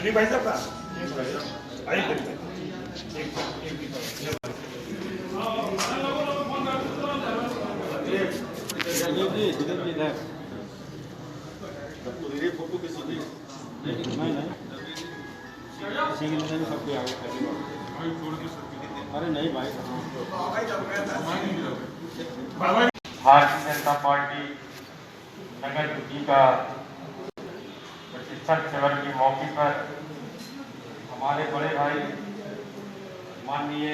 सुनी भाई साहब का आई फोटो किसी की नहीं सबके आगे अरे नहीं भाई भारतीय जनता पार्टी नगर दुखी का प्रशिक्षण शिविर के मौके पर हमारे बड़े भाई माननीय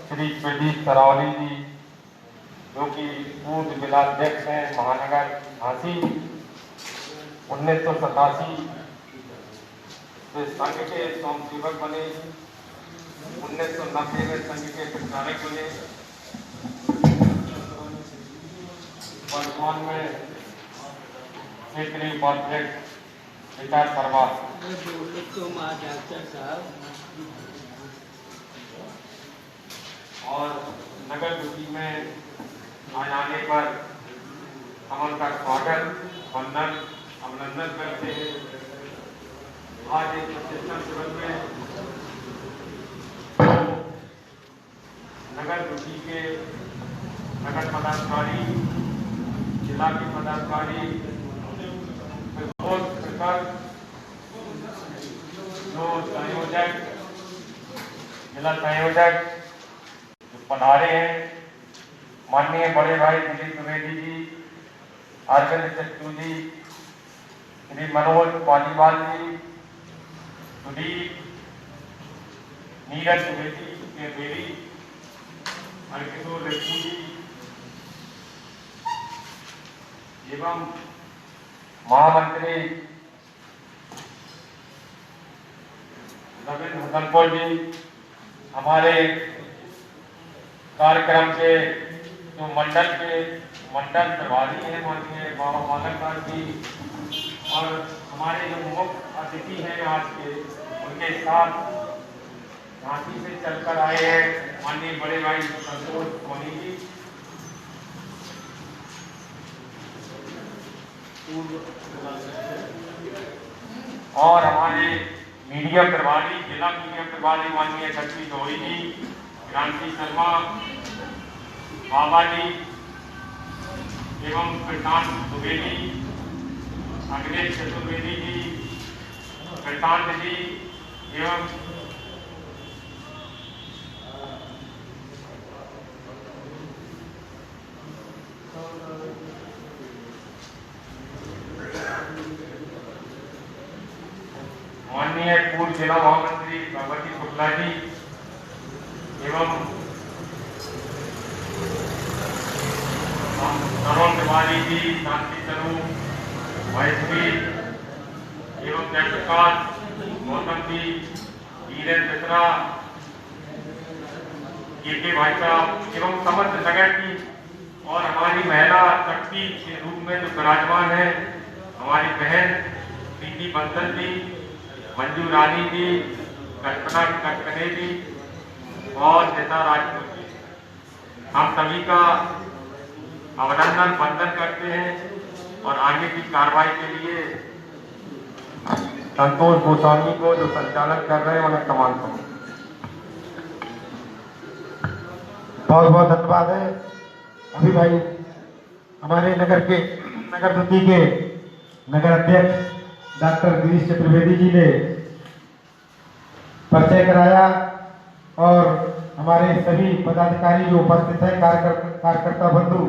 श्री प्रदीप सरावली जी, जो कि पूर्व जिलाध्यक्ष हैं महानगर झांसी, 1987 से संघ के स्वयंसेवक बने, 1990 में संघ के प्रचारक बने, वर्तमान में क्षेत्रीय उपाध्यक्ष विकास परमार और नगर दुखी में आ जाने पर हम उनका स्वागत वंदन अभिनंदन करते हैं। आज एक प्रशिक्षण शिविर में नगर दुखी के नगर पदाधिकारी, जिला के पदाधिकारी, जो संयोजक, जिला संयोजक पधारे हैं, माननीय बड़े भाई दिलीप द्विवेदी जी, अरविंद चट्टू जी, श्री मनोज पालीवाल जी, सुदीप, नीरज द्विवेदी के देवी, अर्किशोर रेखू जी एवं महामंत्री रविंद्र हसनपुर जी, हमारे कार्यक्रम के जो मंडल प्रभारी हैं माननीय बाबा मालकदार जी, और हमारे जो मुख्य अतिथि हैं आज के, उनके साथ झांसी से चलकर आए हैं माननीय बड़े भाई संतोष सोनी जी, और हमारे मीडिया प्रभारी, जिला मीडिया प्रभारी माननीय शक्ति गौरी जी, क्रांति शर्मा, बाबा जी एवं प्रशांत द्विवेदी, अखिलेश चतुर्वेदी जी, प्रशांत जी एवं माननीय पूर्व जिला महामंत्री भगवती शुक्ला जी एवं तरुण तिवारी जी, शांति तनु, महेश्वरी एवं जयप्रकाश, गौतम जी, वीरेंद्र मिश्रा, के भाई साहब एवं समस्त नगर की और हमारी महिला शक्ति के रूप में जो विराजमान है, हमारी बहन प्रीति बंसल जी, मंजू रानी जी, कल्पना कटकने जी और नेता राजपूत जी, हम सभी का अभिनंदन वंदन करते हैं और आगे की कार्रवाई के लिए संतोष गोस्वामी को जो संचालन कर रहे हैं उन्हें कमान करूं। बहुत बहुत धन्यवाद है। अभी भाई हमारे नगर दुखी के नगर अध्यक्ष डॉक्टर गिरीश चतुर्वेदी जी ने परिचय कराया और हमारे सभी पदाधिकारी जो उपस्थित हैं, कार्यकर्ता बंधु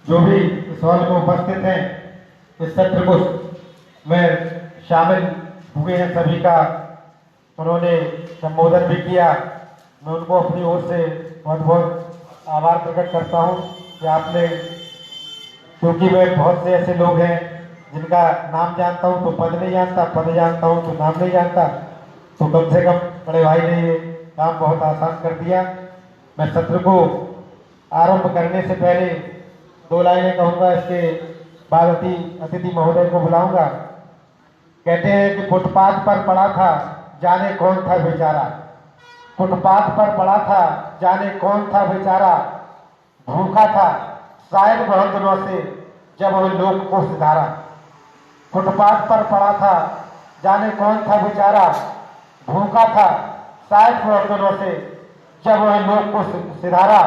जो भी इस हॉल में उपस्थित हैं, इस सत्र को में शामिल हुए हैं, सभी का उन्होंने संबोधन भी किया। मैं उनको अपनी ओर से बहुत बहुत आभार प्रकट करता हूं कि आपने, क्योंकि मैं बहुत से ऐसे लोग हैं जिनका नाम जानता हूं तो पद नहीं जानता, पद जानता हूं तो नाम नहीं जानता, तो कम से कम बड़े भाई ने ये काम बहुत आसान कर दिया। मैं सत्र को आरंभ करने से पहले 2 लाइनें कहूँगा, इसके बाद अतिथि महोदय को बुलाऊंगा। कहते हैं कि फुटपाथ पर पड़ा था जाने कौन था बेचारा, फुटपाथ पर पड़ा था जाने कौन था बेचारा, भूखा था शायद बहुत दिनों से जब वह लोग को सिधारा। फुटपाथ पर पड़ा था जाने कौन था बेचारा भूखा था 60 दिनों से, जब वह लोग को सिधारा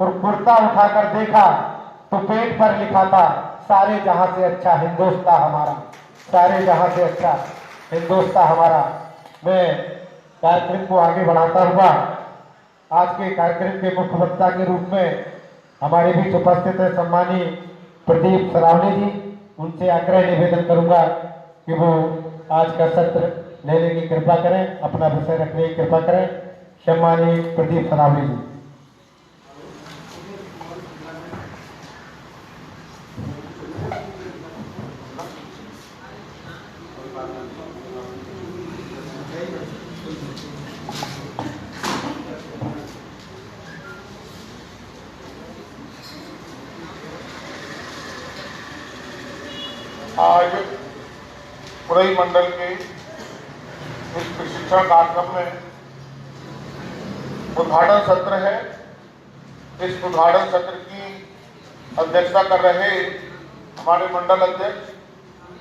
और कुर्ता उठाकर देखा तो पेट पर लिखा था सारे जहां से अच्छा हिंदुस्तान हमारा, सारे जहां से अच्छा हिंदुस्तान हमारा। मैं कार्यक्रम को आगे बढ़ाता हुआ आज के कार्यक्रम के मुख्य वक्ता के रूप में हमारे बीच उपस्थित है सम्मानीय प्रदीप सरावले जी, उनसे आग्रह निवेदन करूंगा कि वो आज का सत्र लेने की कृपा करें, अपना विषय रखने की कृपा करें। सम्मानीय प्रदीप सरावले जी। आज पुरई मंडल के इस प्रशिक्षण कार्यक्रम में उद्घाटन सत्र है। इस उद्घाटन सत्र की अध्यक्षता कर रहे हमारे मंडल अध्यक्ष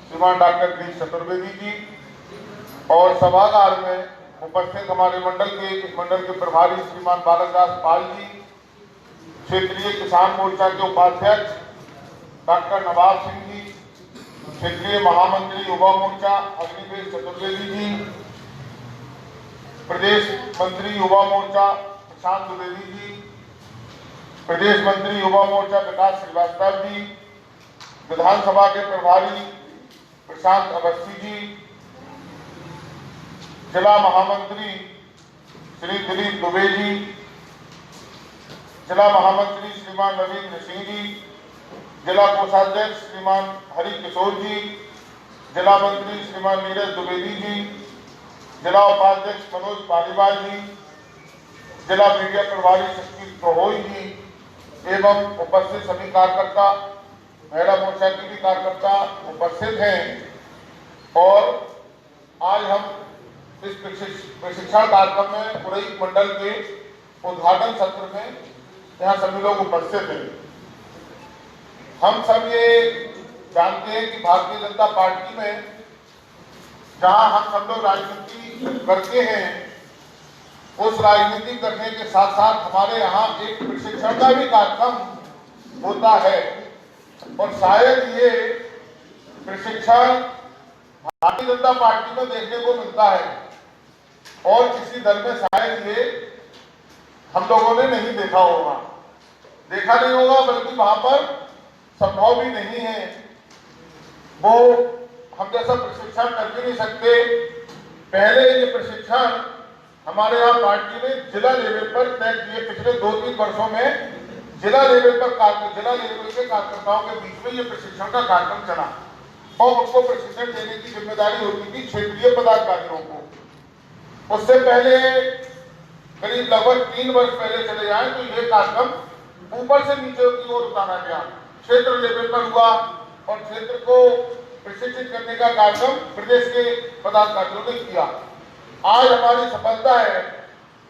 श्रीमान डॉक्टर गिरीश चतुर्वेदी जी और सभागार में उपस्थित हमारे इस मंडल के प्रभारी श्रीमान बालकदास पाल जी, क्षेत्रीय किसान मोर्चा के उपाध्यक्ष डॉक्टर नवाब सिंह जी, क्षेत्रीय महामंत्री युवा मोर्चा अग्निवेश चतुर्वेदी जी, प्रदेश मंत्री युवा मोर्चा प्रशांत द्विवेदी जी, प्रदेश मंत्री युवा मोर्चा विकास श्रीवास्तव जी, विधानसभा के प्रभारी प्रशांत अवस्थी जी, जिला महामंत्री श्री दिलीप दुबे जी, जिला महामंत्री श्रीमान रविंद्र सिंह जी, जिला कोषाध्यक्ष श्रीमान हरि किशोर जी, जिला मंत्री श्रीमान नीरज द्विवेदी जी, जिला उपाध्यक्ष मनोज पालीवाल जी, जिला मीडिया प्रभारी शक्ति प्रोहोई जी एवं उपस्थित सभी कार्यकर्ता, महिला मोर्चा के भी कार्यकर्ता उपस्थित हैं। और आज हम इस प्रशिक्षण कार्यक्रम में पुरई मंडल के उद्घाटन सत्र में यहाँ सभी लोग उपस्थित हैं। हम सब ये जानते हैं कि भारतीय जनता पार्टी में जहां हम सब लोग राजनीति करते हैं, उस राजनीति करने के साथ साथ हमारे यहाँ एक प्रशिक्षण का भी कार्यक्रम होता है और शायद ये प्रशिक्षण भारतीय जनता पार्टी में देखने को मिलता है और किसी दल में शायद ये हम लोगों ने नहीं देखा होगा, बल्कि वहां पर संभव भी नहीं है। वो हम जैसा प्रशिक्षण कर भी नहीं सकते। पहले ये प्रशिक्षण हमारे यहाँ पार्टी ने जिला लेवल पर तय किए। पिछले 2-3 वर्षों में जिला लेवल के कार्यकर्ताओं के बीच में ये प्रशिक्षण का कार्यक्रम चला और उनको प्रशिक्षण देने की जिम्मेदारी होती थी क्षेत्रीय पदाधिकारियों को। उससे पहले करीब लगभग 3 वर्ष पहले चले जाए तो ये कार्यक्रम ऊपर से नीचे की ओर उतारा गया, क्षेत्र लेवल पर हुआ और क्षेत्र को प्रशिक्षित करने का कार्यक्रम प्रदेश के पदाधिकारियों ने किया। आज हमारी सफलता है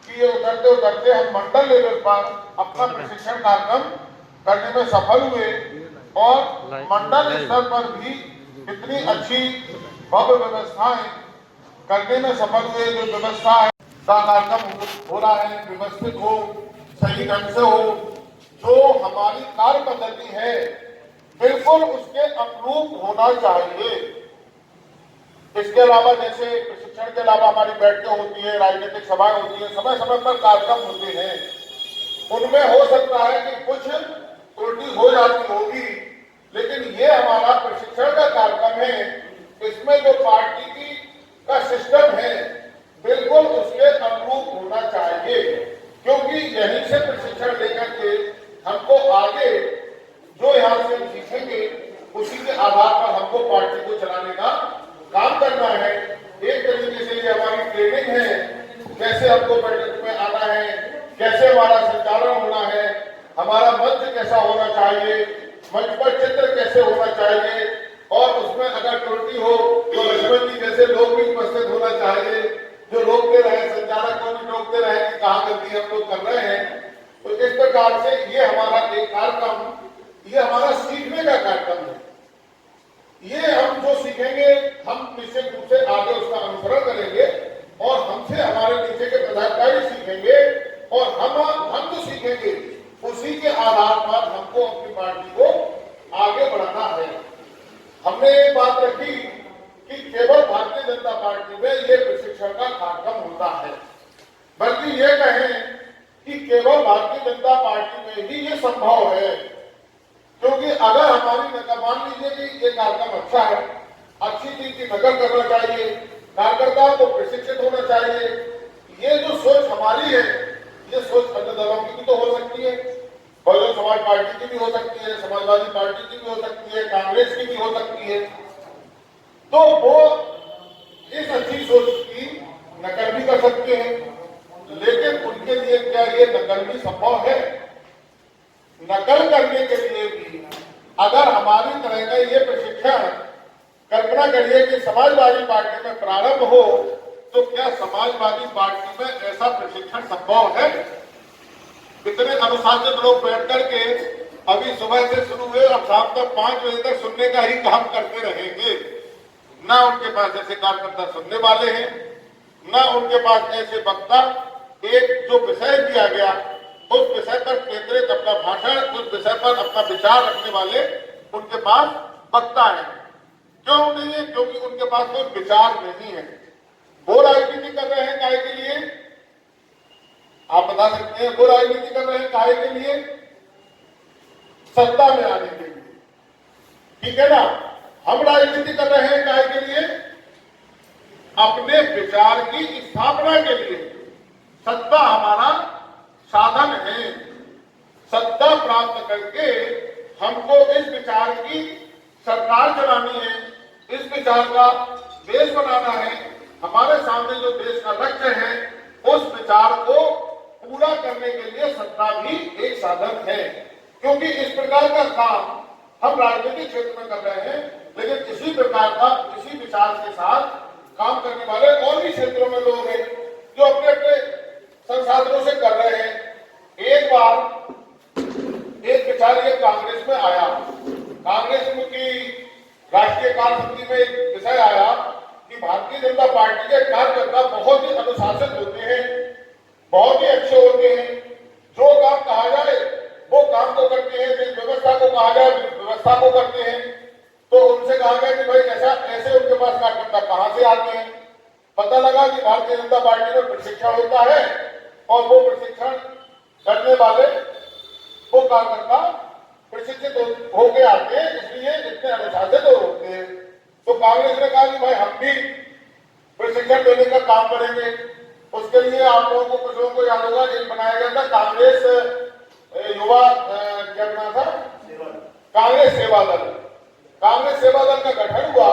कि ये उतरते उतरते हम मंडल लेवल पर अपना प्रशिक्षण कार्यक्रम करने में सफल हुए और मंडल स्तर पर भी इतनी अच्छी भव्य व्यवस्थाएं करने में सफल हुए। जो व्यवस्था है का कार्यक्रम हो रहा है, व्यवस्थित हो, सही ढंग से हो, जो हमारी कार्य पद्धति है बिल्कुल उसके अनुरूप होना चाहिए। इसके अलावा जैसे प्रशिक्षण के अलावा हमारी बैठकें होती है, राजनीतिक सभाएं होती है, समय समय पर कार्यक्रम होते हैं, उनमें हो सकता है कि कुछ त्रुटि हो जाती होगी, लेकिन ये हमारा प्रशिक्षण का कार्यक्रम है। इसमें जो पार्टी की का सिस्टम है बिल्कुल उसके अनुरूप होना चाहिए, क्योंकि यहीं से प्रशिक्षण लेकर के हमको आगे जो यहाँ से हम सीखेंगे उसी के आधार पर हमको पार्टी को चलाने का काम करना है। एक तरीके से ये हमारी ट्रेनिंग है, कैसे हमको बैठक में आना है, कैसे हमारा संचालन होना है, हमारा मंच कैसा होना चाहिए, मंच पर चित्र कैसे होना चाहिए और उसमें अगर त्रुटि हो तो लक्ष्मण जी जैसे लोग भी उपस्थित होना चाहिए, जो रोकते रहे, संचालक को भी रोकते रहे कि कहाँ गलती हम लोग कर रहे हैं। तो इस प्रकार से ये हमारा एक कार्यक्रम, ये हमारा सीखने का कार्यक्रम है। ये हम जो सीखेंगे हम निश्चित रूप से आगे सीखेंगे और हम जो सीखेंगे उसी के आधार पर हमको अपनी पार्टी को आगे बढ़ाना है। हमने ये बात रखी कि केवल भारतीय जनता पार्टी में ये प्रशिक्षण का कार्यक्रम होता है, बल्कि ये कहें कि केवल भारतीय जनता पार्टी में ही ये संभव है। क्योंकि अगर हमारी मान लीजिए कि ये कार्यक्रम अच्छा है, अच्छी चीज की नकल करना चाहिए, कार्यकर्ताओं को प्रशिक्षित होना चाहिए, ये जो सोच हमारी है ये सोच अन्य दलों की भी तो हो सकती है, बहुजन समाज पार्टी की भी हो सकती है, समाजवादी पार्टी की भी हो सकती है, कांग्रेस की भी हो सकती है। तो वो इस अच्छी सोच की नकल भी कर सकते हैं, लेकिन उनके लिए क्या ये नकल भी संभव है? नकल करने के लिए भी अगर हमारी तरह का ये प्रशिक्षण, कल्पना करिए कि समाजवादी पार्टी में प्रारंभ हो, तो क्या समाजवादी पार्टी में ऐसा प्रशिक्षण संभव है? इतने अनुशासित लोग बैठ करके अभी सुबह से शुरू हुए और शाम तक 5 बजे तक सुनने का ही काम करते रहेंगे। ना उनके पास ऐसे कार्यकर्ता सुनने वाले हैं, ना उनके पास ऐसे वक्ता, एक जो विषय दिया गया उस विषय पर केंद्रित अपना भाषण, उस विषय पर अपना विचार रखने वाले उनके पास वक्ता है। क्यों नहीं है? क्योंकि उनके पास कोई विचार नहीं है। वो राजनीति कर रहे हैं काहे के लिए? आप बता सकते हैं? वो राजनीति कर रहे हैं काहे के लिए? सत्ता में आने के लिए, ठीक है ना? हम राजनीति कर रहे हैं काहे के लिए? अपने विचार की स्थापना के लिए। सत्ता हमारा साधन है। सत्ता प्राप्त करके हमको इस विचार की सरकार चलानी है, इस विचार का देश बनाना है। हमारे सामने जो देश का लक्ष्य है उस विचार को पूरा करने के लिए सत्ता भी एक साधन है। क्योंकि इस प्रकार का काम हम राजनीतिक क्षेत्र में कर रहे हैं, लेकिन इसी प्रकार का, इसी विचार के साथ काम करने वाले और भी क्षेत्रों में लोग हैं जो अपने अपने संसाधनों से कर रहे हैं। एक बार एक विचार ये कांग्रेस में आया, कांग्रेस की राष्ट्रीय कार्य समिति में एक विषय आया कि भारतीय जनता पार्टी के कार्यकर्ता बहुत ही अनुशासित होते हैं, बहुत ही अच्छे होते हैं, जो काम कहा जाए वो काम को करते हैं, जिस व्यवस्था को कहा जाए व्यवस्था को करते हैं। तो उनसे कहा गया कि भाई ऐसे उनके पास कार्यकर्ता कहां से आते हैं? पता लगा कि भारतीय जनता पार्टी में प्रशिक्षण होता है और वो प्रशिक्षण करने वाले वो कार्यकर्ता प्रशिक्षित होके आते हैं, इसलिए इतने अनुशासित होते हैं। तो कांग्रेस ने कहा कि भाई हम भी प्रशिक्षण देने का काम करेंगे। उसके लिए आप लोगों को, कुछ लोगों को याद होगा, एक बनाया गया था कांग्रेस युवा, क्या बना था? कांग्रेस सेवा दल। कांग्रेस सेवा दल का गठन हुआ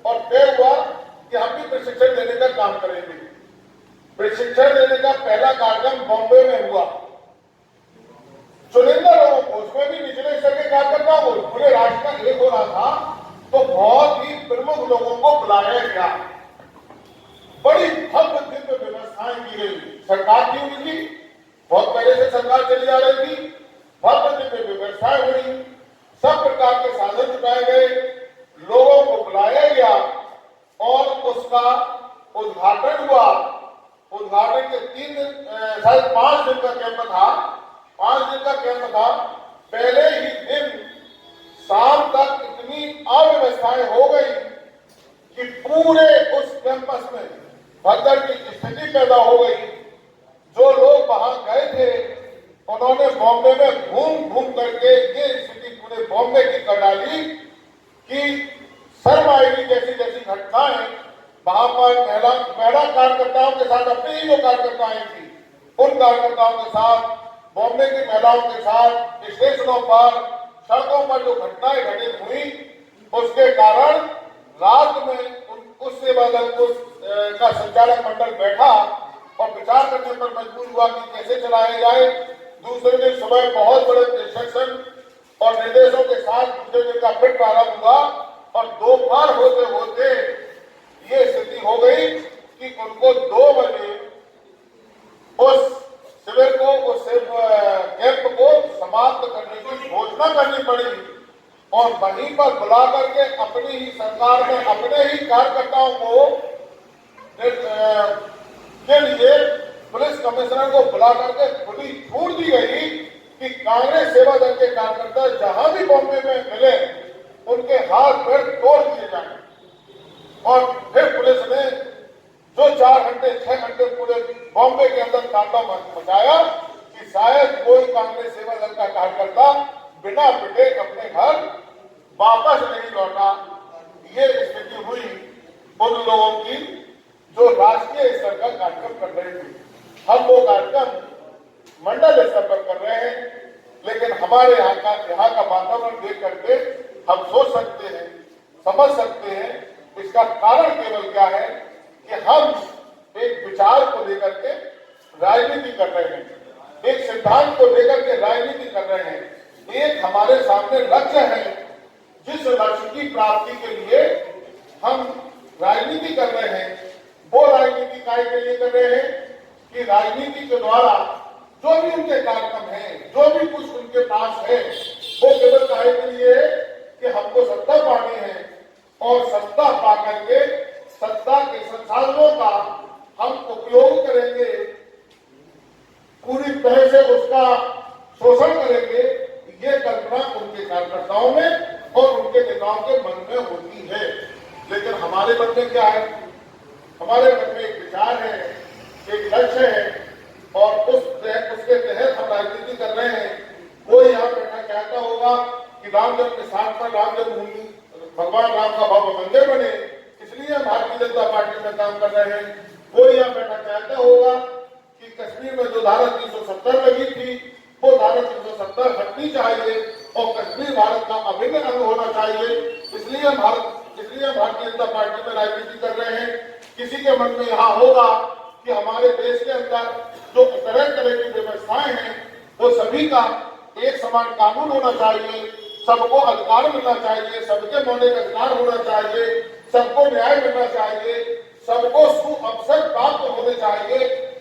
और तय हुआ कि हम भी प्रशिक्षण देने का काम करेंगे। प्रशिक्षण देने का पहला कार्यक्रम बॉम्बे में हुआ। चुनिंदा लोगों को, उसमें भी निचले स्तर के कार्यकर्ता को, पूरे राष्ट्र का एक हो रहा था, तो बहुत ही प्रमुख लोगों को बुलाया गया। बड़ी भव्य दिव्य व्यवस्थाएं की गई। सरकार की हुई थी, बहुत पहले से सरकार चली आ रही थी, भव्य दिव्य व्यवस्थाएं हुई, सब प्रकार के साधन जुटाए गए, लोगों को बुलाया गया और उसका उद्घाटन हुआ। उद्घाटन के 3 दिन, शायद 5 दिन का कैंप था, 5 दिन का कैंप था। पहले ही दिन शाम तक इतनी अव्यवस्थाएं हो गई कि पूरे उस कैंपस में भगदड़ की स्थिति पैदा हो गई। जो लोग वहां गए थे उन्होंने बॉम्बे में घूम घूम करके ये स्थिति पूरे बॉम्बे की कर डाली कि शर्म आएगी जैसी जैसी घटनाएं वहां पर महिला कार्यकर्ताओं के साथ, अपने ही जो कार्यकर्ताएं थी उन कार्यकर्ताओं के साथ, बॉम्बे की महिलाओं के साथ स्टेशनों पर, सड़कों पर जो घटनाएं घटित हुई, उसके कारण रात में उस सेवा दल का संचालक मंडल बैठा और विचार करने पर मजबूर हुआ कि कैसे चलाया जाए। दूसरे दिन सुबह बहुत बड़े इंस्ट्रक्शन और निर्देशों के साथ दूसरे दिन का फिर प्रारंभ हुआ और दोपहर होते होते ये स्थिति हो गई कि उनको 2 बजे उस शिविर को, उस कैंप को समाप्त करने की घोषणा करनी पड़ी और वहीं पर बुला करके अपनी ही सरकार में अपने ही कार्यकर्ताओं को के लिए पुलिस कमिश्नर को बुला करके खुली छूट दी गई कि कांग्रेस सेवा दल के कार्यकर्ता जहां भी बॉम्बे में मिले उनके हाथ पैर तोड़ दिए जाए। और फिर पुलिस ने जो 4 घंटे 6 घंटे पूरे बॉम्बे के अंदर तांडव मचाया कि शायद कोई कांग्रेस सेवा दल का कार्यकर्ता बिना पिटे अपने घर वापस नहीं लौटा। ये स्थिति हुई उन लोगों की जो राष्ट्रीय स्तर का कार्यक्रम कर रहे थे। हम वो कार्यक्रम मंडल स्तर पर कर रहे हैं, लेकिन हमारे यहाँ का वातावरण देख करके हम सोच सकते हैं, समझ सकते हैं इसका कारण केवल क्या है कि हम एक विचार को लेकर के राजनीति कर रहे हैं, एक सिद्धांत को लेकर के राजनीति कर रहे हैं। एक हमारे सामने लक्ष्य है, जिस लक्ष्य की प्राप्ति के लिए हम राजनीति कर रहे हैं, वो राजनीति काय के लिए कर रहे हैं कि राजनीति के द्वारा जो भी उनके कार्यक्रम है, जो भी कुछ उनके पास है, वो केवल काय के लिए है कि हमको सत्ता पानी है और सत्ता पा करके सत्ता के संसाधनों का हम उपयोग करेंगे, पूरी तरह से उसका शोषण करेंगे। ये कल्पना उनके कार्यकर्ताओं में और उनके नेताओं के मन में होती है। लेकिन हमारे मन में क्या है? हमारे मन में एक विचार है, एक लक्ष्य है और उसके तहत हम राजनीति कर रहे हैं। कोई यहाँ बैठा चाहता होगा कि राम जन्म के स्थान पर राम जन्मभूमि भगवान राम का भव्य मंदिर बने, इसलिए हम भारतीय जनता पार्टी में काम कर रहे हैं। कोई यहाँ बैठा चाहता होगा कि कश्मीर में जो धारा 370 लगी थी वो धारा 370 हटनी चाहिए और कश्मीर भारत का अभिन्न अंग होना चाहिए, इसलिए हम भारतीय जनता पार्टी में राजनीति कर रहे हैं। किसी के मन में यहाँ होगा कि हमारे देश के अंदर जो तरह तरह की व्यवस्थाएं हैं वो सभी का एक समान कानून होना चाहिए, सबको अधिकार मिलना चाहिए, सबके मौलिक अधिकार होना चाहिए, सबको न्याय मिलना चाहिए, सबको सु अवसर प्राप्त होने चाहिए।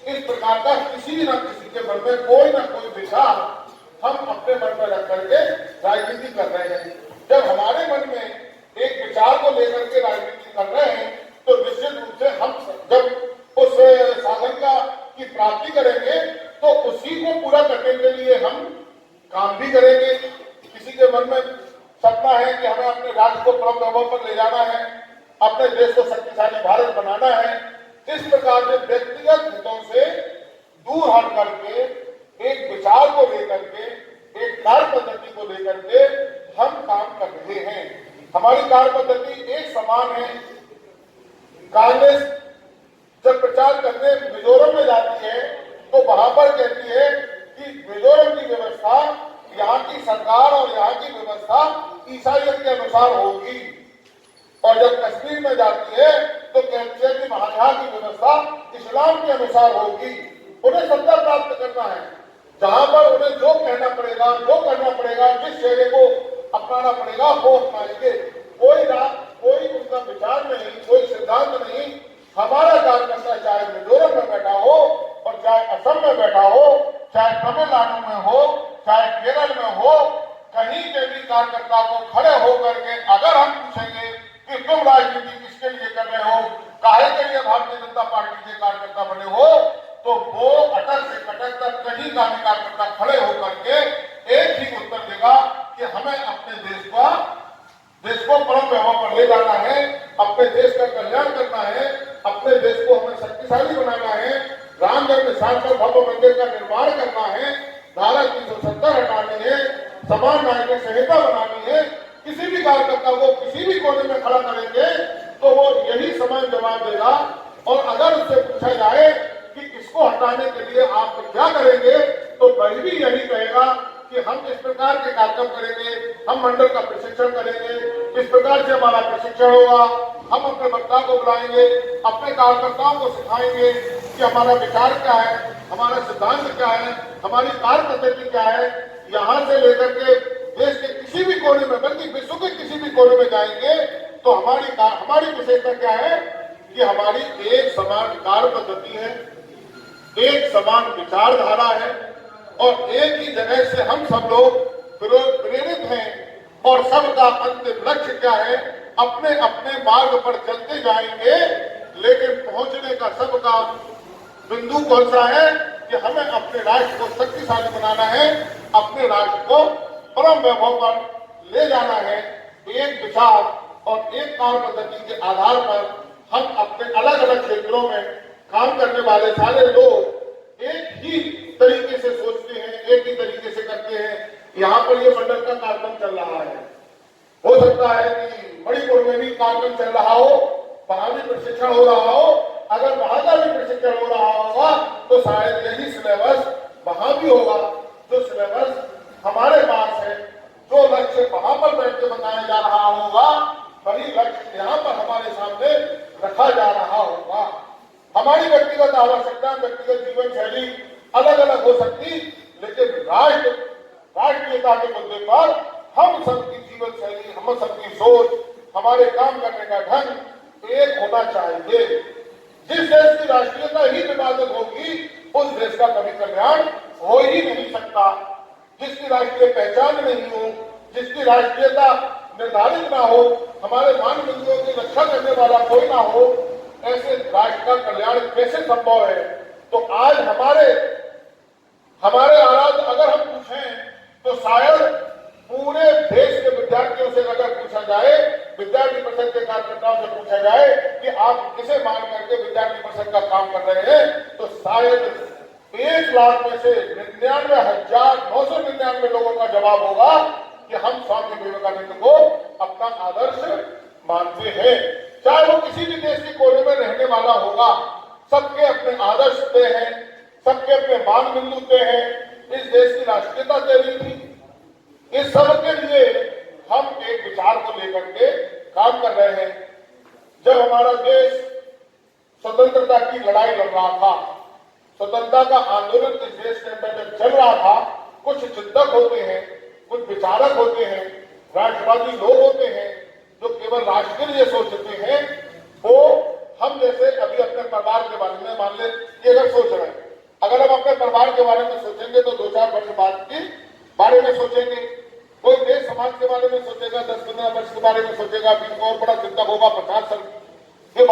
इस प्रकार का किसी न किसी के मन में कोई न कोई विचार हम अपने मन में रख करके राजनीति कर रहे हैं। जब हमारे मन में एक विचार को लेकर के राजनीति कर रहे हैं तो निश्चित रूप से हम जब उस साधन की प्राप्ति करेंगे तो उसी को पूरा करने के लिए हम काम भी करेंगे। किसी के मन में सपना है कि हमें अपने राज्य को परम वैभव पर ले जाना है, अपने देश को शक्तिशाली भारत बनाना है। इस प्रकार के व्यक्तिगत हितों से दूर हट करके एक विचार को लेकर के, एक कार्य पद्धति को लेकर के हम काम कर रहे हैं। हमारी कार्य पद्धति एक समान है। कांग्रेस जब प्रचार करने मिजोरम में जाती है तो वहां पर कहती है कि मिजोरम की व्यवस्था, यहाँ की सरकार और यहाँ की व्यवस्था ईसाइयत के अनुसार होगी, और जब कश्मीर में जाती है तो कहती है कि यहाँ की व्यवस्था इस्लाम के अनुसार होगी। उन्हें सत्ता प्राप्त करना है, जहां पर उन्हें जो कहना पड़ेगा, जो करना पड़ेगा, जिस चेहरे को अपनाना पड़ेगा वो अपनाएंगे। कोई उनका विचार नहीं, कोई सिद्धांत नहीं। हमारा कार्यकर्ता चाहे मिजोरम में बैठा हो और चाहे असम में बैठा हो, चाहे तमिलनाडु में हो, चाहे केरल में हो, कहीं के भी कार्यकर्ता को खड़े होकर के अगर हम पूछेंगे कि तुम राजनीति किसके लिए कर रहे हो, काहे के लिए भारतीय जनता पार्टी के कार्यकर्ता बने हो, तो वो अटक से कटक तक कहीं का भी कार्यकर्ता खड़े होकर के एक ही उत्तर देगा कि हमें अपने देश को परम वैभव पर ले जाना है, अपने देश का कल्याण करना है, अपने देश को हमें शक्तिशाली बनाना है, राम जन्म स्थान पर भव्य मंदिर का निर्माण करना है, धारा 370 हटानी है, समान नागरिक संहिता बनानी है। किसी भी कार्यकर्ता को किसी भी कोने में खड़ा करेंगे तो वो यही समान जवाब देगा। और अगर उससे पूछा जाए कि इसको हटाने के लिए आप क्या करेंगे तो वह भी यही कहेगा कि हम इस प्रकार के कार्यक्रम करेंगे, हम मंडल का प्रशिक्षण करेंगे, इस प्रकार से हमारा प्रशिक्षण होगा, हम अपने वक्ता को बुलाएंगे, अपने कार्यकर्ताओं को सिखाएंगे कि हमारा विचार क्या है, हमारा सिद्धांत क्या है, हमारी कार्य पद्धति क्या है। यहाँ से लेकर के देश के किसी भी कोने में, बल्कि विश्व के किसी भी कोने में जाएंगे तो हमारी विशेषता क्या है कि हमारी एक समान कार्य पद्धति है, एक समान विचारधारा है और एक ही जगह से हम सब लोग प्रेरित हैं और सबका अंतिम लक्ष्य क्या है, अपने अपने मार्ग पर चलते जाएंगे, लेकिन पहुंचने का सबका बिंदु कौन सा है कि हमें अपने राष्ट्र को शक्तिशाली बनाना है, अपने राष्ट्र को परम वैभव पर ले जाना है। एक विचार और एक कार्य पद्धति के आधार पर हम अपने अलग अलग क्षेत्रों में काम करने वाले सारे लोग एक ही तरीके से सोचते हैं, एक ही तरीके से करते हैं। यहाँ पर ये मंडल का कार्यक्रम चल रहा है, हो सकता है कि मणिपुर में भी कार्यक्रम चल रहा हो, वहां भी प्रशिक्षण हो रहा हो। अगर वहां का भी प्रशिक्षण हो रहा होगा तो शायद यही सिलेबस वहां भी होगा। जो सिलेबस हमारे पास है, जो लक्ष्य वहां पर बैठ के बताया जा रहा होगा, वही लक्ष्य यहाँ पर हमारे सामने रखा जा रहा होगा। हमारी व्यक्तिगत आवश्यकता, व्यक्तिगत जीवन शैली अलग अलग हो सकती, लेकिन राष्ट्रीयता के मुद्दे पर हम सबकी जीवन शैली, हम सबकी सोच, हमारे काम करने का ढंग एक होना चाहिए। जिस देश की राष्ट्रीयता ही विवादित होगी, उस देश का कभी कल्याण हो ही नहीं सकता। जिसकी राष्ट्रीय पहचान नहीं हो, जिसकी राष्ट्रीयता निर्धारित ना हो, हमारे मानदंडों की रक्षा करने वाला कोई ना हो, ऐसे राष्ट्र का कल्याण कैसे संभव है। तो आज हमारे आराध अगर हम पूछें तो शायद पूरे देश के विद्यार्थियों से अगर पूछा जाए, विद्यार्थी परिषद के कार्यकर्ताओं से पूछा जाए कि आप किसे मान करके विद्यार्थी परिषद का काम कर रहे हैं, तो शायद 1 लाख में से 99,999 लोगों का जवाब होगा कि हम स्वामी विवेकानंद को अपना आदर्श मानते हैं। चाहे वो किसी भी देश के कोने में रहने वाला होगा, सबके अपने आदर्श तय हैं, सबके अपने मान बिंदु तय हैं। इस देश की राष्ट्रीयता तय हुई थी। इस सब के लिए हम एक विचार को लेकर के काम कर रहे हैं। जब हमारा देश स्वतंत्रता की लड़ाई लड़ रहा था, स्वतंत्रता का आंदोलन इस देश के अंदर जब चल रहा था, कुछ चिंतक होते हैं, कुछ विचारक होते हैं, राष्ट्रवादी लोग होते हैं जो केवल राष्ट्र के लिए सोचते हैं। वो हम जैसे अभी अपने परिवार के बारे में मान ले कि अगर सोच रहे हैं, अगर हम अपने परिवार के बारे में सोचेंगे तो 2-4 वर्ष बाद के बारे में सोचेंगे, कोई देश समाज के बारे में सोचेगा, 10-15 वर्ष के बारे में सोचेगा, फिर और बड़ा चिंतक होगा 50 साल के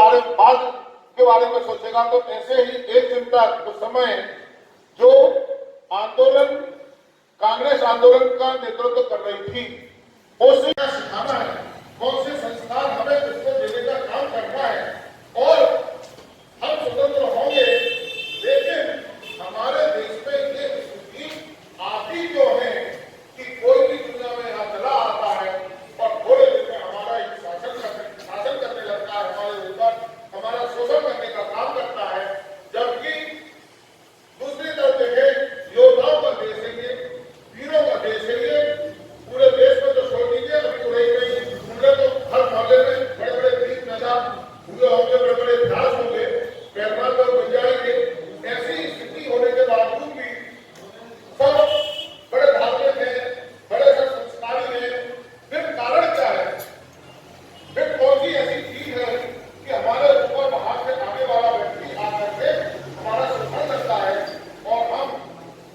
बारे में सोचेगा। तो ऐसे ही एक चिंतक उस समय जो आंदोलन, कांग्रेस आंदोलन का नेतृत्व कर रही थी, उसे सिखाना है, कौन से संस्कार हमें इसको देने का काम करना है और हम स्वतंत्र होंगे। लेकिन हमारे देश में ये स्थिति आती क्यों है कि कोई भी दुनिया में यहाँ चला आता है और थोड़े दिन में हमारा एक शासन करने लगता है, हमारे ऊपर हमारा शोषण करने का काम करता है। जबकि दूसरी तरफ देखें, योद्धाओं का देश है ये, वीरों का देश है ये। पूरे देश में तो छोड़ दीजिए, अभी तो रही पूरे तो हर मोहल्ले में बड़े बड़े वीर पैदा हुए होंगे, बड़े बड़े इतिहास होंगे, पैरवान लोग बन जाएंगे। ऐसी स्थिति होने के बावजूद भी सब बड़े धार्मिक हैं, बड़े संस्कारी हैं। फिर कारण क्या है? फिर कौन सी ऐसी चीज है कि हमारे ऊपर बाहर से आने वाला व्यक्ति आकर के हमारा शोषण करता है और हम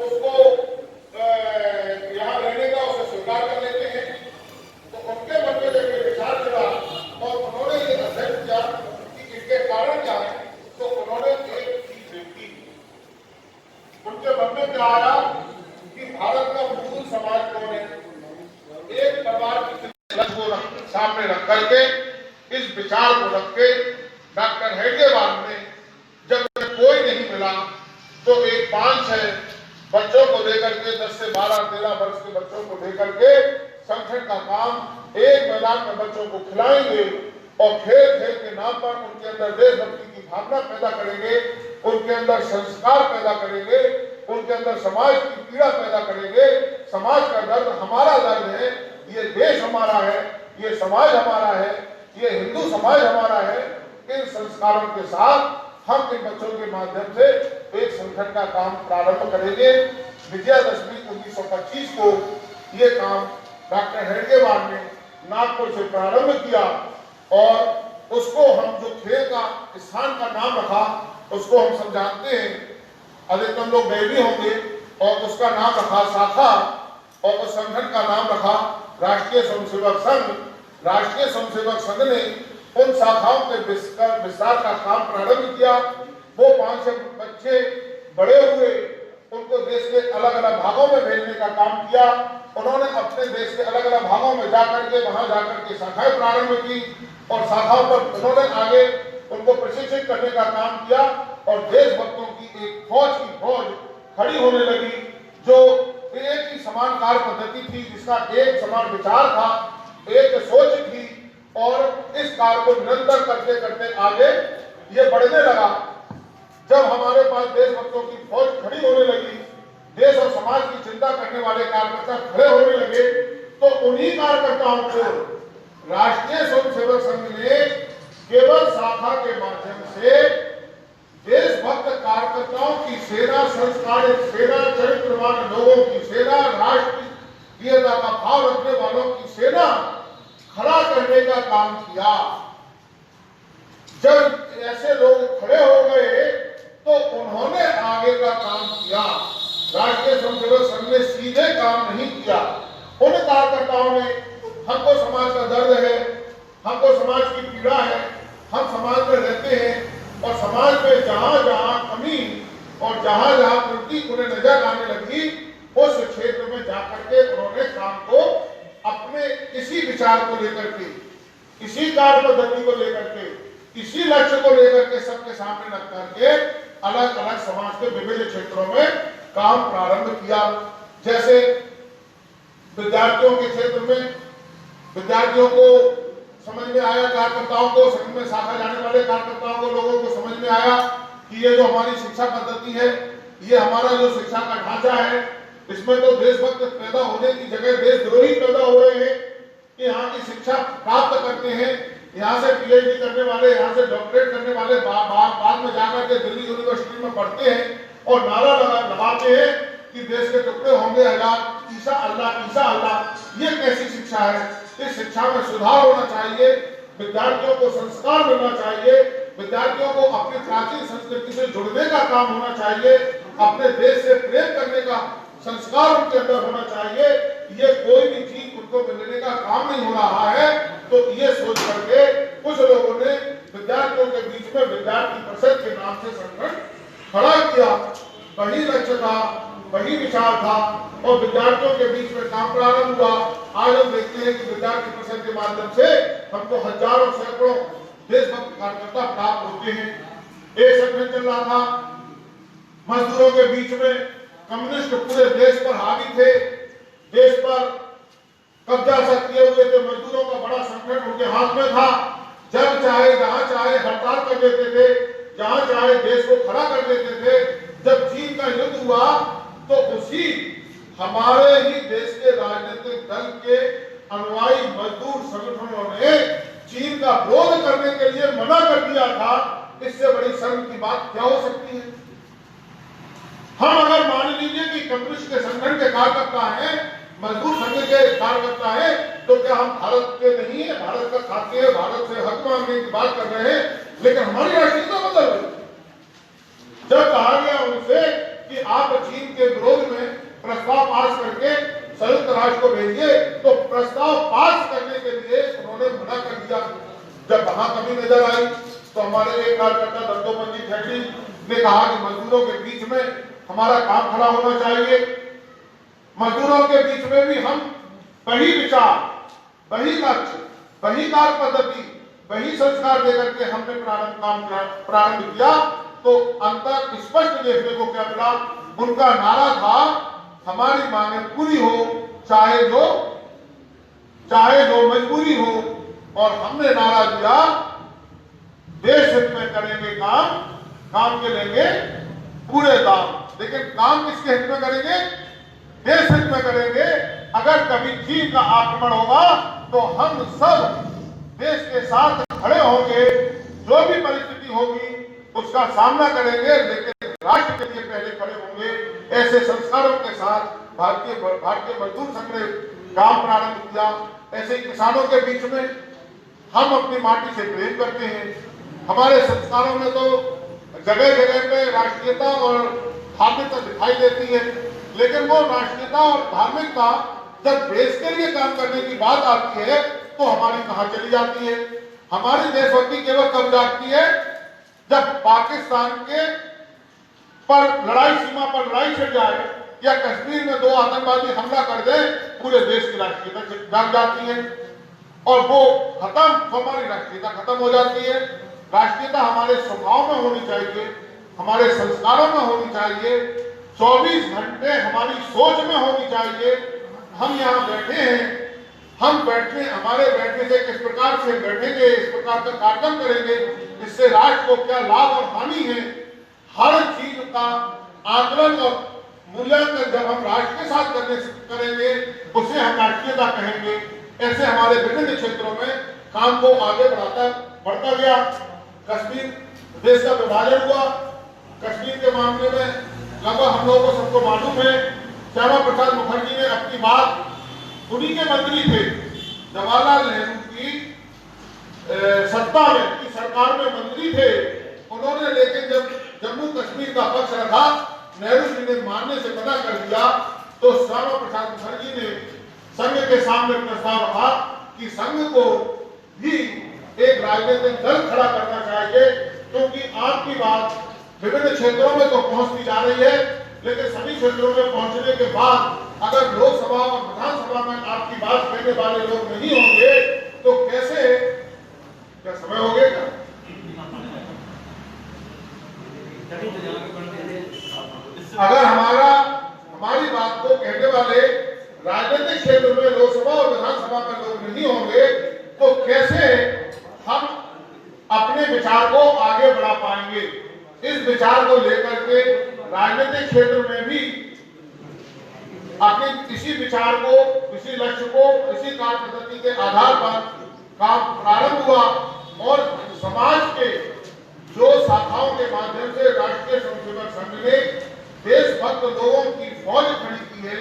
उसको यहाँ रहने का उसे स्वीकार कर लेते हैं। तो उनके मन में जब ये विचार चला और उन्होंने ये अध्ययन किया कि इसके कारण क्या है, तो उन्होंने एक चीज देखी। उनके मन में क्या आया कि भारत का मूल समाज कौन है। एक परिवार की को सामने रख करके, इस विचार को रख के डॉक्टर हेडगेवार ने, जब कोई नहीं मिला तो एक 5-6 बच्चों को लेकर के, 10 से 12-13 वर्ष के बच्चों को लेकर के संगठन का काम, एक मैदान में बच्चों को खिलाएंगे और खेल खेल के नाम पर उनके अंदर देशभक्ति की भावना पैदा करेंगे, उनके अंदर संस्कार पैदा करेंगे, उनके अंदर समाज की पीड़ा पैदा करेंगे। समाज का दर्द हमारा दर्द है, ये देश हमारा है, ये समाज हमारा है, ये हिंदू समाज हमारा है। इन संस्कारों के साथ हम इन बच्चों के माध्यम से एक संगठन का काम प्रारंभ करेंगे। विजयादशमी 1925 को ये काम डॉक्टर हेडगेवार ने नागपुर से प्रारंभ किया और उसको हम जो खेल का स्थान का नाम रखा, उसको हम सब जानते हैं, अधिकतम लोग गए भी होंगे, और उसका नाम रखा शाखा और उस संगठन का नाम रखा राष्ट्रीय स्वयंसेवक संघ। राष्ट्रीय स्वयंसेवक संघ ने उन शाखाओं के विस्तार का काम प्रारंभ किया। वो 500 बच्चे बड़े हुए, उनको देश के अलग अलग भागों में भेजने का काम किया। उन्होंने अपने देश के अलग अलग भागों में जाकर के वहां जाकर के शाखाएं प्रारंभ की और शाखाओं पर उन्होंने आगे उनको प्रशिक्षित करने का काम किया और देशभक्तों की एक फौज की फौज खड़ी होने लगी, जो एक ही समान कार्य पद्धति थी, जिसका एक समान विचार था, एक सोच थी और इस कार्य को निरंतर करते करते आगे ये बढ़ने लगा। जब हमारे पास देशभक्तों की फौज खड़ी होने लगी, देश और समाज की चिंता करने वाले कार्यकर्ता खड़े होने लगे, तो उन्हीं कार्यकर्ताओं को राष्ट्रीय स्वयंसेवक संघ ने केवल शाखा के माध्यम से देशभक्त कार्यकर्ताओं की सेना, संस्कारित सेना, चरित्रवान लोगों की सेना, राष्ट्रीयता का भाव रखने वालों की सेना खड़ा करने का काम किया। जब ऐसे लोग खड़े हो गए तो उन्होंने आगे का काम किया। राष्ट्रीय स्वयंसेवक संघ ने सीधे काम नहीं किया। उन कार्यकर्ताओं ने, हमको समाज का दर्द है, हमको समाज की पीड़ा है, हम समाज में रहते हैं और समाज में जहां जहां कमी और जहां जहां त्रुटि उन्हें नजर आने लगी, उस क्षेत्र में जाकर के उन्होंने काम को अपने इसी विचार को लेकर के, इसी कार्य पद्धति को लेकर के, इसी लक्ष्य को लेकर के सबके सामने रख करके अलग अलग समाज के विभिन्न क्षेत्रों में काम प्रारंभ किया। जैसे विद्यार्थियों के क्षेत्र में विद्यार्थियों को समझ में आया, कार्यकर्ताओं को संघ में शाखा जाने वाले कार्यकर्ताओं को, लोगों को समझ में आया कि ये जो हमारी शिक्षा पद्धति है, ये हमारा जो शिक्षा का ढांचा है, इसमें तो देशभक्त पैदा होने की जगह देशद्रोही पैदा हो रहे हैं कि यहाँ की शिक्षा प्राप्त करते हैं, यहाँ से पीएचडी करने वाले, यहाँ से डॉक्टरेट करने वाले बाद में जाकर के दिल्ली यूनिवर्सिटी में पढ़ते हैं और नारा लगाते हैं कि देश के टुकड़े होंगे हजार, ईसा अल्लाह। ये कैसी शिक्षा है? इस शिक्षा में सुधार होना चाहिए, विद्यार्थियों को संस्कार मिलना चाहिए, विद्यार्थियों को अपनी प्राचीन संस्कृति से जुड़ने का काम होना चाहिए, अपने देश से प्रेम करने का संस्कार उनके अंदर होना चाहिए। ये कोई भी चीज उनको मिलने का काम नहीं हो रहा है। तो ये सोच करके कुछ लोगों ने विद्यार्थियों के बीच में विद्यार्थी परिषद के नाम से संगठन खड़ा किया। वही लक्ष्य था, वही विचार था और विद्यार्थियों के बीच में काम प्रारंभ हुआ। आज हम देखते हैं कि विद्यार्थी परिषद के माध्यम से हमको हजारों सैकड़ों देशभक्त कार्यकर्ता प्राप्त होते हैं। एक संगठन चल रहा था, मजदूरों के बीच में कम्युनिस्ट पूरे देश पर हावी थे, देश पर कब्जा किए हुए थे। मजदूरों का बड़ा संगठन उनके हाथ में था। जब चाहे जहां चाहे हड़ताल कर देते थे, जहां चाहे देश को खड़ा कर देते थे। जब चीन का युद्ध हुआ तो उसी हमारे ही देश के राजनीतिक दल के अनुयायी मजदूर संगठनों ने चीन का विरोध करने के लिए मना कर दिया था। इससे बड़ी शर्म की बात क्या हो सकती है? हम अगर मान लीजिए कि कम्युनिस्ट के संगठन के कार्यकर्ता हैं, मजदूर संघ के कार्यकर्ता हैं, तो क्या हम भारत के नहीं है? भारत का खाते हैं, भारत से हक मांगने की बात कर रहे हैं, लेकिन हमारी राजनीति का बदल रही। जब कहा गया उनसे कि आप चीन के विरोध में प्रस्ताव पास करके संयुक्त राष्ट्र को भेजिए, तो प्रस्ताव पास करने के लिए उन्होंने मना कर दिया। जब वहां कमी नजर आई तो हमारे एक कार्यकर्ता दत्तोपंत जी खैटी ने कहा कि मजदूरों के बीच में हमारा काम खड़ा होना चाहिए। मजदूरों के बीच में भी हम वही विचार, वही लक्ष्य, वही कार्य पद्धति, वही संस्कार देकर के हमने प्रारंभ किया। तो अंतर स्पष्ट देखने को क्या मिला? उनका नारा था, हमारी मांगे पूरी हो, चाहे जो मजबूरी हो। और हमने नारा दिया, देश हित में करेंगे काम के लेंगे पूरे दाम। लेकिन काम किसके हित में करेंगे? देश हित में करेंगे। अगर कभी चीन का आक्रमण होगा तो हम सब देश के साथ खड़े होंगे, जो भी परिस्थिति होगी उसका सामना करेंगे, लेकिन राष्ट्र के लिए पहले खड़े होंगे। ऐसे संस्कारों के साथ भारतीय मजदूर संघ ने काम प्रारंभ किया। ऐसे किसानों के बीच में हम अपनी माटी से प्रेम करते हैं। हमारे संस्कारों में तो जगह जगह पे राष्ट्रीयता और धार्मिकता दिखाई देती है, लेकिन वो राष्ट्रीयता और धार्मिकता जब देश के लिए काम करने की बात आती है तो हमारी कहाँ चली जाती है? हमारी देशभक्ति केवल कब जागती है? जब पाकिस्तान के पर लड़ाई सीमा पर लड़ाई छिड़ जाए या कश्मीर में 2 आतंकवादी हमला कर दे, पूरे देश की राष्ट्रीयता जाग जाती है और वो खत्म, हमारी राष्ट्रीयता खत्म हो जाती है। राष्ट्रीयता हमारे स्वभाव में होनी चाहिए, हमारे संस्कारों में होनी चाहिए, 24 घंटे हमारी सोच में होनी चाहिए। हम यहाँ बैठे हैं, हम बैठने, हमारे बैठने से किस प्रकार से बैठेंगे, इस प्रकार का कार्यक्रम करेंगे, इससे राष्ट्र को क्या लाभ और हानि है, हर चीज का आकलन और मूल्यांकन जब हम राष्ट्र के साथ करेंगे उसे हम राष्ट्रीयता कहेंगे। ऐसे हमारे विभिन्न क्षेत्रों में काम को आगे बढ़ता गया। कश्मीर देश का विभाजन हुआ। कश्मीर के मामले में लगभग हम लोगों को सबको मालूम है, श्यामा प्रसाद मुखर्जी ने अपनी बात, उन्हीं के मंत्री थे जवाहरलाल नेहरू की सत्ता में, की सरकार में मंत्री थे उन्होंने, लेकिन जब जम्मू कश्मीर का पक्ष रखा, नेहरू जी ने मानने से मना कर दिया, तो श्यामा प्रसाद मुखर्जी ने संघ के सामने प्रस्ताव रखा कि संघ को भी एक राजनीतिक दल खड़ा करना चाहिए, क्योंकि आपकी बात विभिन्न क्षेत्रों में तो पहुंचती जा रही है, लेकिन सभी क्षेत्रों में पहुंचने के बाद अगर लोकसभा और विधानसभा में आपकी बात कहने वाले लोग नहीं होंगे तो कैसे, क्या समय हो गया क्या? अगर हमारी बात को कहने वाले राजनीतिक क्षेत्र में लोकसभा और विधानसभा में लोग नहीं होंगे तो कैसे हम अपने विचार को आगे बढ़ा पाएंगे? इस विचार को लेकर के राजनीतिक क्षेत्र में भी अपने इसी विचार को, इसी लक्ष्य को, इसी कार्य पद्धति के आधार पर काम प्रारंभ हुआ और समाज के जो शाखाओं के माध्यम से राष्ट्रीय स्वयंसेवक संघ ने देशभक्त लोगों की फौज खड़ी की है,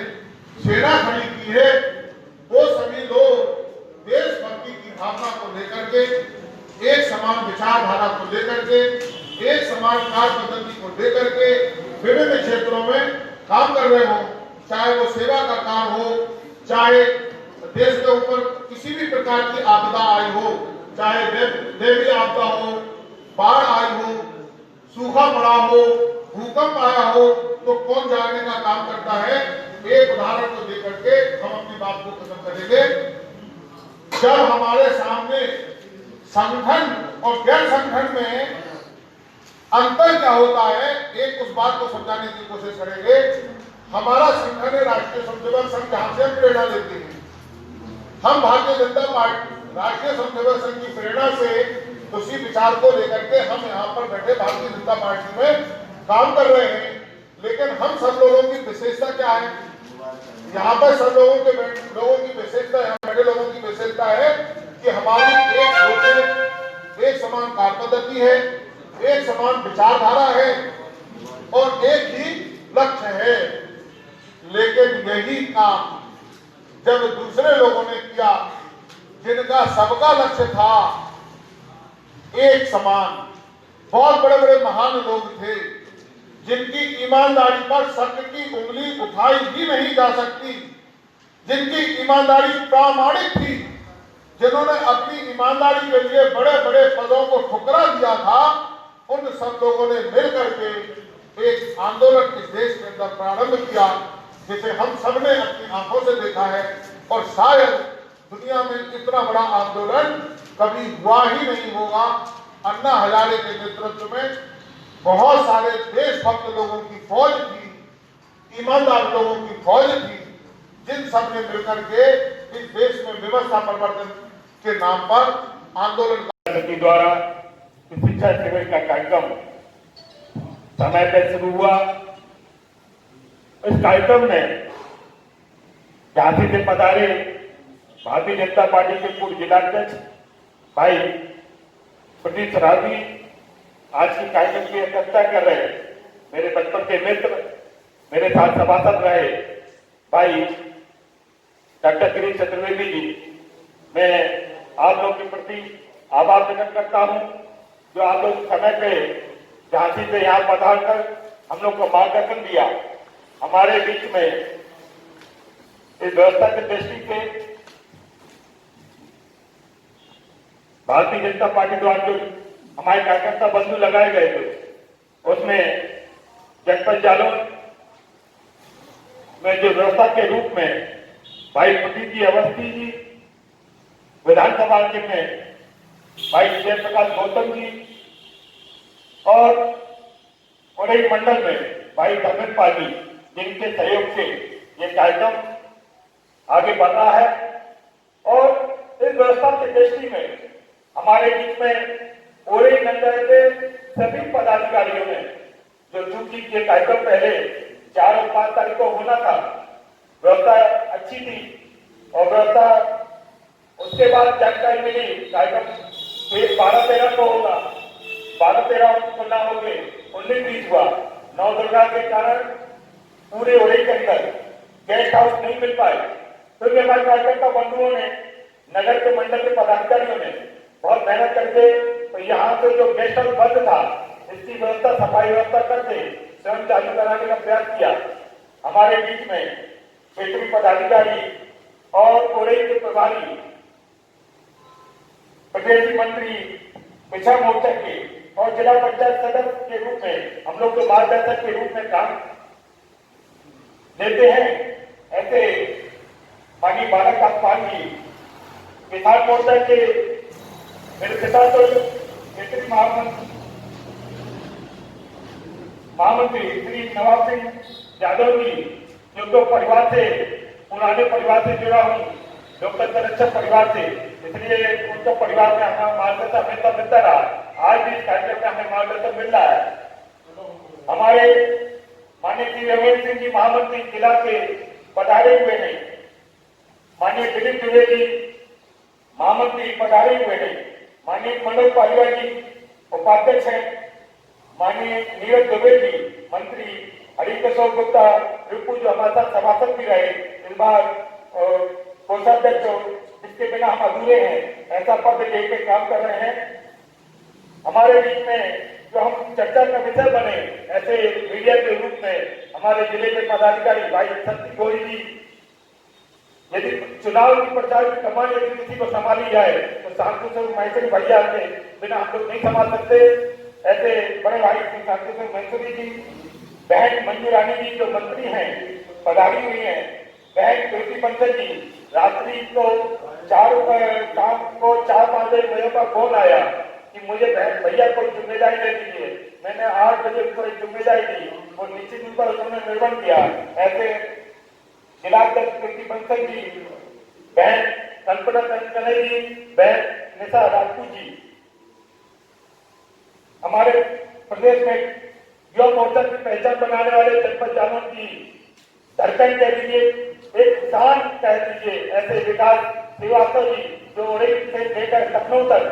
सेना खड़ी की है, वो सभी लोग देशभक्ति की भावना को लेकर के, एक समान विचारधारा को लेकर के, एक समान कार्य पद्धति को लेकर के विभिन्न क्षेत्रों में काम कर रहे हो, चाहे वो सेवा का काम हो, चाहे देश के ऊपर किसी भी प्रकार की आपदा आई हो, चाहे देवी आपदा हो, बाढ़ आई हो, सूखा पड़ा हो, भूकंप आया हो, तो कौन जागने का काम करता है? एक उदाहरण को देकर के हम अपनी बात को खत्म करेंगे। जब हमारे सामने संगठन और गैर संगठन में अंतर क्या होता है, एक उस बात को समझाने की कोशिश करेंगे। हमारा संगठन है राष्ट्रीय स्वयंसेवक संघ, जहां से हम प्रेरणा लेते हैं। हम भारतीय जनता पार्टी राष्ट्रीय स्वयंसेवक संघ की प्रेरणा से उसी विचार को लेकर के हम यहाँ पर बैठे भारतीय जनता पार्टी में काम कर रहे हैं। लेकिन हम सब लोगों की विशेषता क्या है? यहाँ पर सब लोगों की विशेषता, यहाँ बैठे लोगों की विशेषता है कि हमारी एक सोच है, एक समान कार्य पद्धति है, एक समान विचारधारा है और एक ही लक्ष्य है। लेकिन यही काम जब दूसरे लोगों ने किया, जिनका सबका लक्ष्य था एक समान, बहुत बड़े बड़े महान लोग थे जिनकी ईमानदारी पर सत्य की उंगली उठाई भी नहीं जा सकती, जिनकी ईमानदारी प्रामाणिक थी, जिन्होंने अपनी ईमानदारी के लिए बड़े बड़े पदों को ठुकरा दिया था, उन सब लोगों ने मिलकर के एक आंदोलन इस देश के अंदर प्रारंभ किया, जिसे हम सबने अपनी आंखों से देखा है और शायद दुनिया में इतना बड़ा आंदोलन कभी हुआ ही नहीं होगा। अन्ना हजारे के नेतृत्व में बहुत सारे देशभक्त लोगों की फौज थी, ईमानदार लोगों की फौज थी, जिन सब ने मिलकर के इस देश में व्यवस्था परिवर्तन के नाम पर आंदोलन द्वारा शिक्षा शिविर का कार्यक्रम समय पर शुरू हुआ। इस कार्यक्रम में झांसी से पधारे भारतीय जनता पार्टी के पूर्व जिलाध्यक्ष भाई प्रदीप सरावगी आज के कार्यक्रम की अध्यक्षता कर रहे, मेरे बचपन के मित्र, मेरे साथ सभासद रहे भाई डॉक्टर गिरीश चतुर्वेदी जी, मैं आप लोग के प्रति आभार प्रकट करता हूं जो आप लोग समय पे झांसी से यहाँ पधार कर हम लोग को मार्गदर्शन दिया। हमारे बीच में इस व्यवस्था की दृष्टि से भारतीय जनता पार्टी द्वारा जो हमारे कार्यकर्ता बंधु लगाए गए थे। उसमें जनपद जालौन में जो व्यवस्था के रूप में भाई प्रदीप अवस्थी जी, विधानसभा के में भाई जय प्रकाश गौतम जी और उड़ई मंडल में भाई धर्मेंद्र पाल जी, जिनके सहयोग से ये कार्यक्रम आगे बढ़ रहा है। और इस व्यवस्था की दृष्टि में हमारे बीच में उड़ई मंडल के सभी पदाधिकारियों ने जो चूंकि ये कार्यक्रम पहले 4 और 5 तारीख को होना था, व्यवस्था अच्छी थी और व्यवस्था उसके बाद जानकारी मिली कार्यक्रम 12-13 को होगा, 12-13 को ना हो गए, 19-20 हुआ। नवदुर्गा के कारण पूरे उड़ई के अंदर गेस्ट हाउस नहीं मिल पाए। फिर हमारे कार्यकर्ता बंधुओं ने, नगर के मंडल के पदाधिकारियों ने बहुत मेहनत करके तो यहाँ से जो गेस्ट हाउस बंद था, इसकी व्यवस्था, सफाई व्यवस्था करके स्वयं चालू कराने का प्रयास किया। हमारे बीच में क्षेत्रीय पदाधिकारी और उड़ई के प्रभारी प्रदेश मंत्री पिछड़ा मोर्चा के और जिला पंचायत सदस्य के रूप में हम लोग के मार्गदर्शक के रूप में काम देते हैं। ऐसे माननीय बालक पासवान जी किसान मोर्चा के मेरे पिता तो क्षेत्रीय महामंत्री श्री नवाब सिंह यादव जी, जो तो परिवार से, पुराने परिवार से जुड़ा हूँ, डॉक्टर संरक्षक परिवार से, इसलिए उनका परिवार में हमारा मार्गदर्शन हमेशा मिलता रहा। आज भी इस कार्यक्रम में हमें मार्गदर्शन मिल रहा है। हमारे माननीय श्री रमेश सिंह जी महामंत्री जिला के पधारे हुए हैं, माननीय दिलीप द्विवेदी महामंत्री पधारे हुए हैं, माननीय मनोज पालीवाल जी उपाध्यक्ष हैं, माननीय नीरज दुबे जी मंत्री, हरिकिशोर गुप्ता रिपू जो हमारे साथ सभासद भी रहे, इस बार कोषाध्यक्ष, जिसके बिना हम अधूरे हैं, ऐसा पद लेकर काम कर रहे हैं। हमारे बीच में जो हम चर्चा का विषय बने, ऐसे मीडिया के रूप में हमारे जिले के पदाधिकारी भाई सती गोरी जी, यदि चुनाव की प्रचार की कमान यदि किसी को संभाली जाए तो शांतिशोर महेश्वरी भैया के बिना हम लोग नहीं संभाल सकते। ऐसे बड़े भाई शांतिशोर महेश्वरी जी, बहन मंजू रानी जी जो मंत्री हैं पधारी हुई हैं, बहन कृति बंसल जी, रात्रि को 4-5 बजे का फोन आया कि मुझे भैया कोई जिम्मेदारी दे दीजिए। मैंने 8 बजे उनको एक जिम्मेदारी दी, वो निश्चित रूप पर उन्होंने निर्वहन किया। ऐसे जिलाध्यक्ष कृति बंसल जी, बहन कल्पना कन्हैया जी, बहन निशा राजपूत जी, हमारे प्रदेश में युवा मोर्चा की पहचान बनाने वाले जनपद जालौन की धड़कन कह दीजिए, एक किसान कह दीजिए, ऐसे विकास श्रीवास्तव जी जो उड़ई से लेकर लखनऊ तक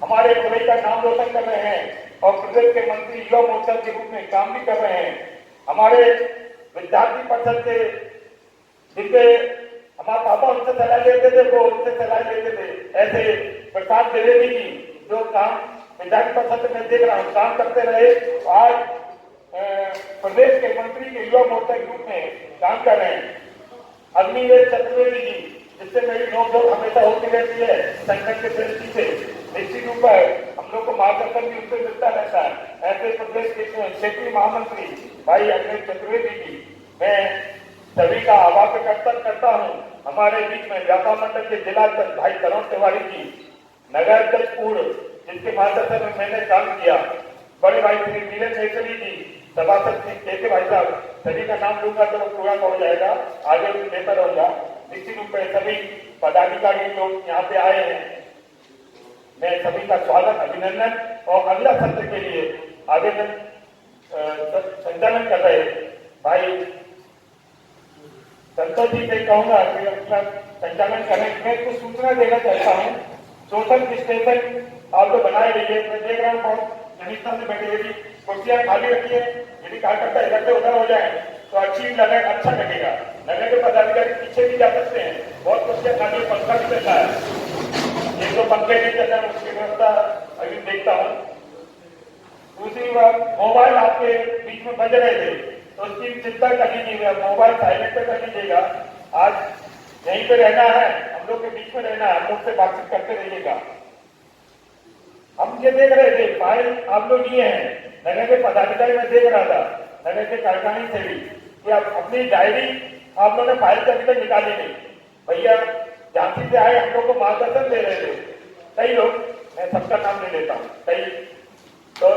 हमारे उड़ई का नाम रोशन कर रहे हैं और प्रदेश के मंत्री युवा मोर्चा के रूप में काम भी कर रहे हैं। हमारे विद्यार्थी परिषद के जिनके हमारे पापा उनसे सलाह लेते थे, वो उनसे सलाह लेते थे, ऐसे प्रसाद द्विवेदी जी जो काम विधान परिषद में देख रहा हूँ काम करते रहे, आज प्रदेश के मंत्री के युवा मोर्चा के रूप में काम कर रहे हैं। अग्निवेश चतुर्वेदी जी, जिससे मेरी नोकझोंक हमेशा होती रहती है संगठन के दृष्टि से, निश्चित रूप पर हम लोग को मार्गदर्शन भी उनसे मिलता रहता है। ऐसे प्रदेश के क्षेत्रीय महामंत्री भाई अग्निवेश चतुर्वेदी जी, मैं सभी का आभार प्रकट करता हूँ। हमारे बीच में व्यापार मंडल के जिलाध्यक्ष भाई तरुण तिवारी जी, नगर अध्यक्ष पूर्व जिसके मार्गदर्शन में मैंने काम किया, बड़े भाई श्री नीरज महेश्वरी जी, सभासद श्री के भाई साहब, सभी का नाम लूंगा तो पूरा हो जाएगा, आगे भी देता रहूंगा। निश्चित रूप में सभी पदाधिकारी लोग यहाँ पे आए हैं, मैं सभी का स्वागत, अभिनंदन और अगला सत्र के लिए आवेदन संचालन कर रहे भाई संतोष जी से कहूंगा कि अपना संचालन करें। मैं कुछ सूचना देना चाहता हूँ, सोशल डिस्टेंसिंग आप लोग बनाए रहिए। मैं देख रहा हूँ बहुत अनिश्चित से बैठे, यदि कुर्सियां खाली रखिए, यदि कार्यकर्ता इधर से उधर हो जाए तो अच्छा लगेगा। नगर के पदाधिकारी पीछे भी जा सकते हैं, बहुत कुर्सियां खाली, पंखा भी चल रहा है, एक दो पंखे नहीं चल रहा है, उसकी व्यवस्था अभी देखता हूँ। दूसरी बात, मोबाइल आपके बीच में बज रहे थे तो उसकी चिंता कर लीजिएगा, मोबाइल साइलेंट पे कर लीजिएगा। आज यहीं पे रहना है, हम लोग के बीच में रहना है, हम लोग से बातचीत करते रहिएगा। हम ये देख रहे थे, फाइल आप लोग लिए हैं, नगर के पदाधिकारी में देख रहा था, नगर के कारखाने से भी, कि आप अपनी डायरी आप लोगों ने फाइल के अंदर निकाली नहीं। भैया झांसी से आए, हम लोग को मार्गदर्शन दे रहे थे कई लोग, मैं सबका नाम ले लेता हूँ कई, तो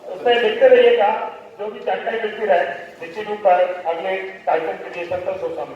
उसमें लिखते रहिएगा जो भी जानकारी मिलती रहे निश्चित रूप पर अगले कार्यक्रम के लिए संतोष होता हूँ।